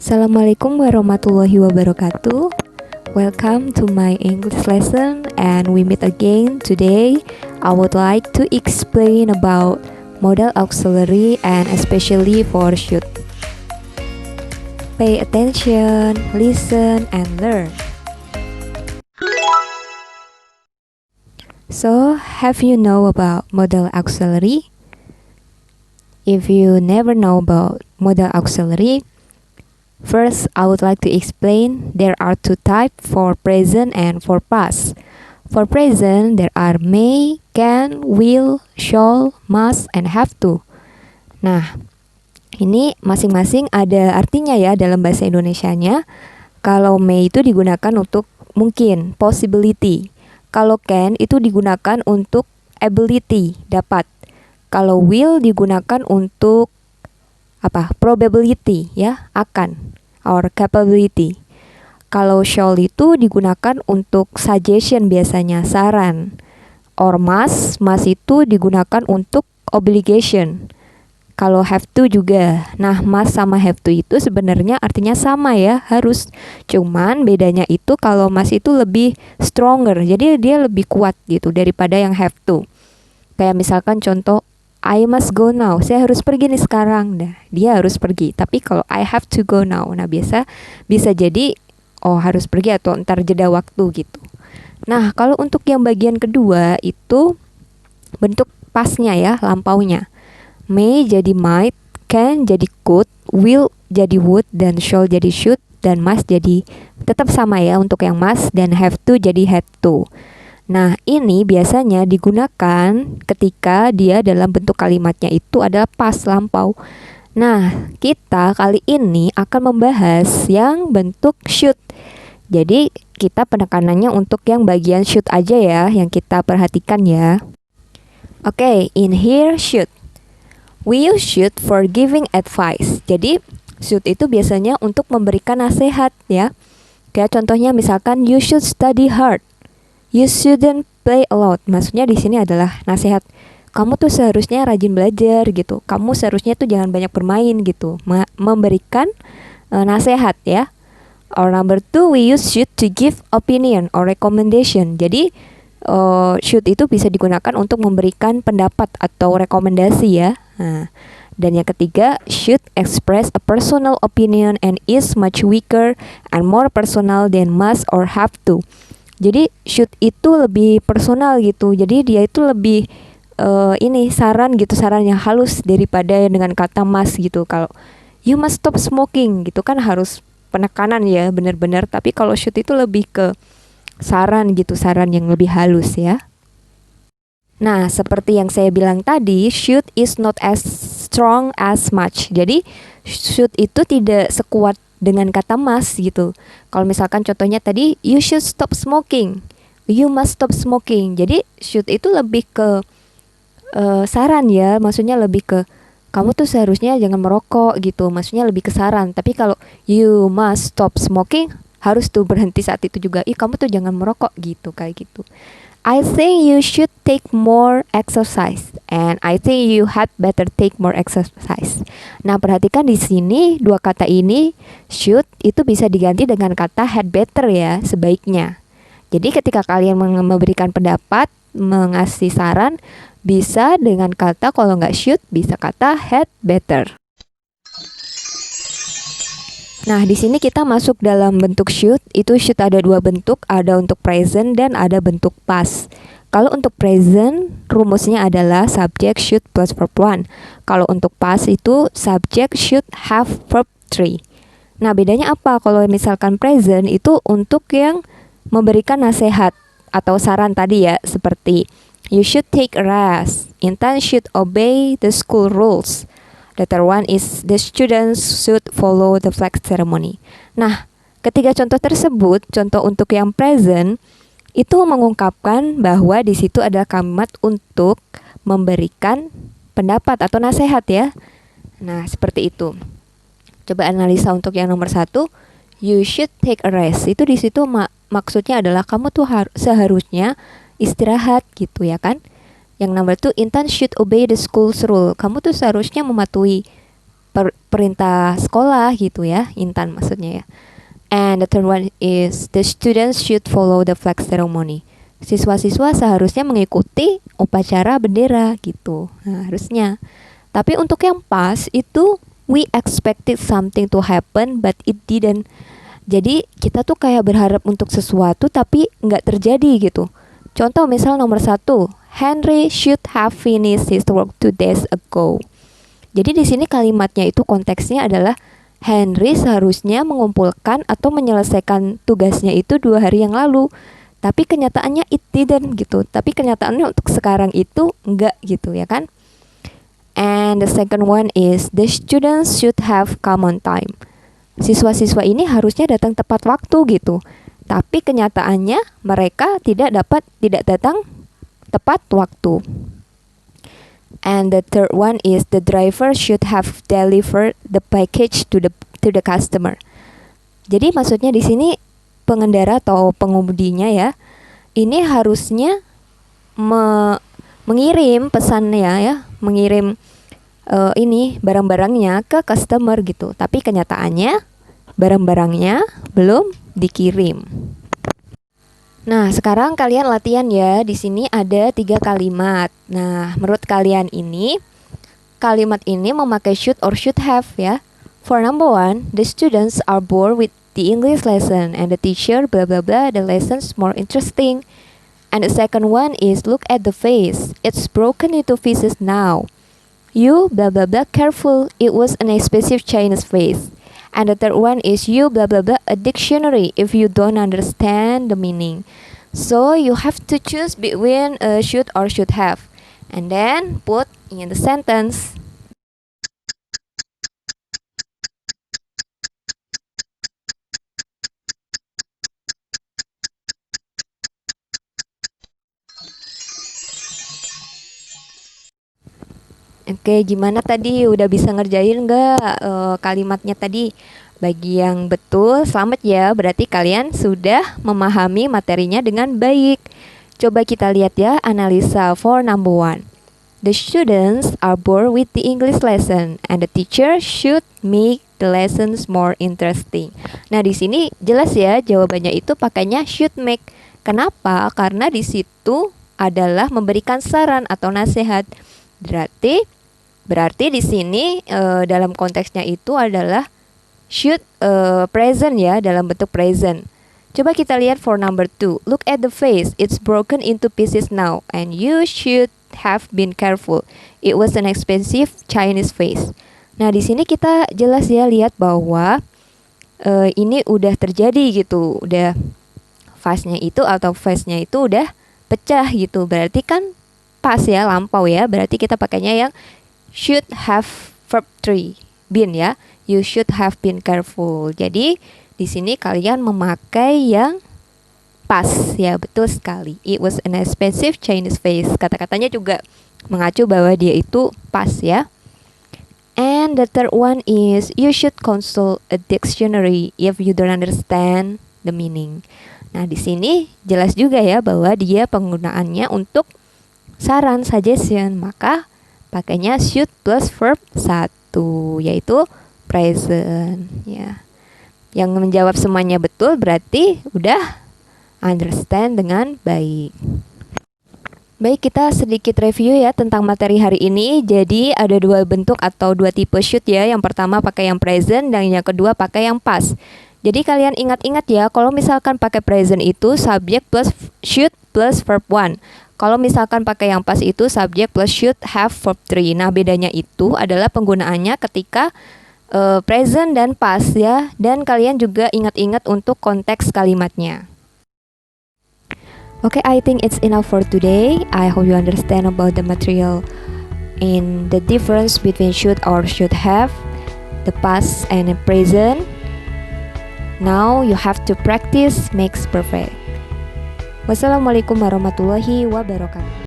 Assalamualaikum warahmatullahi wabarakatuh. Welcome to my English lesson and we meet again today. I would like to explain about modal auxiliary and especially for should. Pay attention, listen and learn. So, have you know about modal auxiliary? If you never know about modal auxiliary, first, I would like to explain there are two types for present and for past. For present, there are may, can, will, shall, must, and have to. Nah, ini masing-masing ada artinya ya dalam bahasa Indonesianya. Kalau may itu digunakan untuk mungkin, possibility. Kalau can itu digunakan untuk ability, dapat. Kalau will digunakan untuk probability ya, akan, or capability. Kalau shall itu digunakan untuk suggestion biasanya, saran. Or must itu digunakan untuk obligation. Kalau have to juga. Nah, must sama have to itu sebenarnya artinya sama ya, harus. Cuman bedanya itu kalau must itu lebih stronger. Jadi dia lebih kuat gitu daripada yang have to. Kayak misalkan contoh, I must go now. Saya harus pergi nih sekarang. Nah, dia harus pergi. Tapi kalau I have to go now, nah bisa jadi harus pergi atau ntar jeda waktu gitu. Nah, kalau untuk yang bagian kedua itu bentuk pasnya ya, lampaunya. May jadi might, can jadi could, will jadi would, dan shall jadi should, dan must jadi tetap sama ya untuk yang must, dan have to jadi had to. Nah, ini biasanya digunakan ketika dia dalam bentuk kalimatnya itu adalah past, lampau. Nah, kita kali ini akan membahas yang bentuk should. Jadi, kita penekanannya untuk yang bagian should aja ya, yang kita perhatikan ya. Oke, in here should. We use should for giving advice. Jadi, should itu biasanya untuk memberikan nasihat ya. Kayak contohnya misalkan, you should study hard. You shouldn't play a lot. Maksudnya di sini adalah nasihat. Kamu tuh seharusnya rajin belajar gitu. Kamu seharusnya tuh jangan banyak bermain gitu. Memberikan nasihat ya. Or number two, we use should to give opinion or recommendation. Jadi should itu bisa digunakan untuk memberikan pendapat atau rekomendasi ya. Nah, dan yang ketiga, should express a personal opinion and is much weaker and more personal than must or have to. Jadi should itu lebih personal gitu. Jadi dia itu lebih saran gitu, saran yang halus daripada dengan kata must gitu. Kalau you must stop smoking gitu kan harus penekanan ya, benar-benar. Tapi kalau should itu lebih ke saran gitu, saran yang lebih halus ya. Nah, seperti yang saya bilang tadi, should is not as strong as much. Jadi should itu tidak sekuat dengan kata must gitu. Kalau misalkan contohnya tadi, you should stop smoking, you must stop smoking. Jadi should itu lebih ke saran ya, maksudnya lebih ke kamu tuh seharusnya jangan merokok gitu, maksudnya lebih ke saran. Tapi kalau you must stop smoking, harus tuh berhenti saat itu juga. Kamu tuh jangan merokok gitu, kayak gitu. I think you should take more exercise and I think you had better take more exercise. Nah, perhatikan di sini dua kata ini should itu bisa diganti dengan kata had better ya, sebaiknya. Jadi ketika kalian memberikan pendapat, mengasih saran, bisa dengan kata, kalau nggak should bisa kata had better. Nah, di sini kita masuk dalam bentuk should. Itu should ada dua bentuk, ada untuk present dan ada bentuk past. Kalau untuk present, rumusnya adalah subject should plus verb 1. Kalau untuk past itu subject should have verb 3. Nah, bedanya apa? Kalau misalkan present itu untuk yang memberikan nasihat atau saran tadi ya, seperti you should take a rest, Intan should obey the school rules. The third one is the students should follow the flag ceremony. Nah, ketiga contoh tersebut, contoh untuk yang present, itu mengungkapkan bahwa di situ ada kalimat untuk memberikan pendapat atau nasihat ya. Nah, seperti itu. Coba analisa untuk yang nomor 1, you should take a rest. Itu di situ maksudnya adalah kamu tuh seharusnya istirahat gitu ya kan. Yang nomor 2, Intan should obey the school's rule. Kamu tuh seharusnya mematuhi perintah sekolah gitu ya, Intan maksudnya ya. And the third one is the students should follow the flag ceremony. Siswa-siswa seharusnya mengikuti upacara bendera gitu. Nah, harusnya. Tapi untuk yang pas itu we expected something to happen but it didn't. Jadi kita tuh kayak berharap untuk sesuatu tapi nggak terjadi gitu. Contoh misal nomor 1, Henry should have finished his work 2 days ago. Jadi di sini kalimatnya itu konteksnya adalah Henry seharusnya mengumpulkan atau menyelesaikan tugasnya itu 2 hari yang lalu. Tapi kenyataannya it didn't gitu. Tapi kenyataannya untuk sekarang itu enggak gitu ya kan. And the second one is the students should have come on time. Siswa-siswa ini harusnya datang tepat waktu gitu. Tapi kenyataannya mereka tidak datang tepat waktu. And the third one is the driver should have delivered the package to the customer. Jadi maksudnya di sini pengendara atau pengemudinya ya, ini harusnya mengirim pesannya ya, mengirim ini barang-barangnya ke customer gitu. Tapi kenyataannya barang-barangnya belum dikirim. Nah, sekarang kalian latihan ya. Di sini ada 3 kalimat. Nah, menurut kalian ini kalimat ini memakai should or should have ya. For number 1, the students are bored with the English lesson and the teacher blah blah blah, the lessons more interesting. And the second one is look at the face. It's broken into pieces now. You blah blah blah careful. It was an expensive Chinese face. And the third one is you blah blah blah a dictionary if you don't understand the meaning. So you have to choose between should or should have. And then put in the sentence. Oke, gimana tadi? Udah bisa ngerjain nggak kalimatnya tadi? Bagi yang betul, selamat ya. Berarti kalian sudah memahami materinya dengan baik. Coba kita lihat ya, analisa for number 1. The students are bored with the English lesson and the teacher should make the lessons more interesting. Nah, di sini jelas ya jawabannya itu pakainya should make. Kenapa? Karena di situ adalah memberikan saran atau nasihat. Berarti di sini dalam konteksnya itu adalah should present ya, dalam bentuk present. Coba kita lihat for number 2. Look at the face. It's broken into pieces now and you should have been careful. It was an expensive Chinese face. Nah, di sini kita jelas ya lihat bahwa ini udah terjadi gitu. Udah face-nya itu atau face-nya itu udah pecah gitu. Berarti kan pas ya, lampau ya. Berarti kita pakainya yang should have verb 3 been ya. You should have been careful. Jadi di sini kalian memakai yang pas ya, betul sekali. It was an expensive Chinese face. Kata-katanya juga mengacu bahwa dia itu pas ya. And the third one is you should consult a dictionary if you don't understand the meaning. Nah, di sini jelas juga ya bahwa dia penggunaannya untuk saran, suggestion. Maka pakainya should plus verb 1 yaitu present ya. Yang menjawab semuanya betul berarti udah understand dengan baik. Baik, kita sedikit review ya tentang materi hari ini. Jadi ada 2 bentuk atau 2 tipe should ya. Yang pertama pakai yang present dan yang kedua pakai yang past. Jadi kalian ingat-ingat ya, kalau misalkan pakai present itu subject plus should plus verb 1. Kalau misalkan pakai yang past itu subject plus should have verb 3. Nah, bedanya itu adalah penggunaannya ketika present dan past ya. Dan kalian juga ingat-ingat untuk konteks kalimatnya. Okay, I think it's enough for today. I hope you understand about the material in the difference between should or should have, the past and the present. Now you have to practice makes perfect. Wassalamualaikum warahmatullahi wabarakatuh.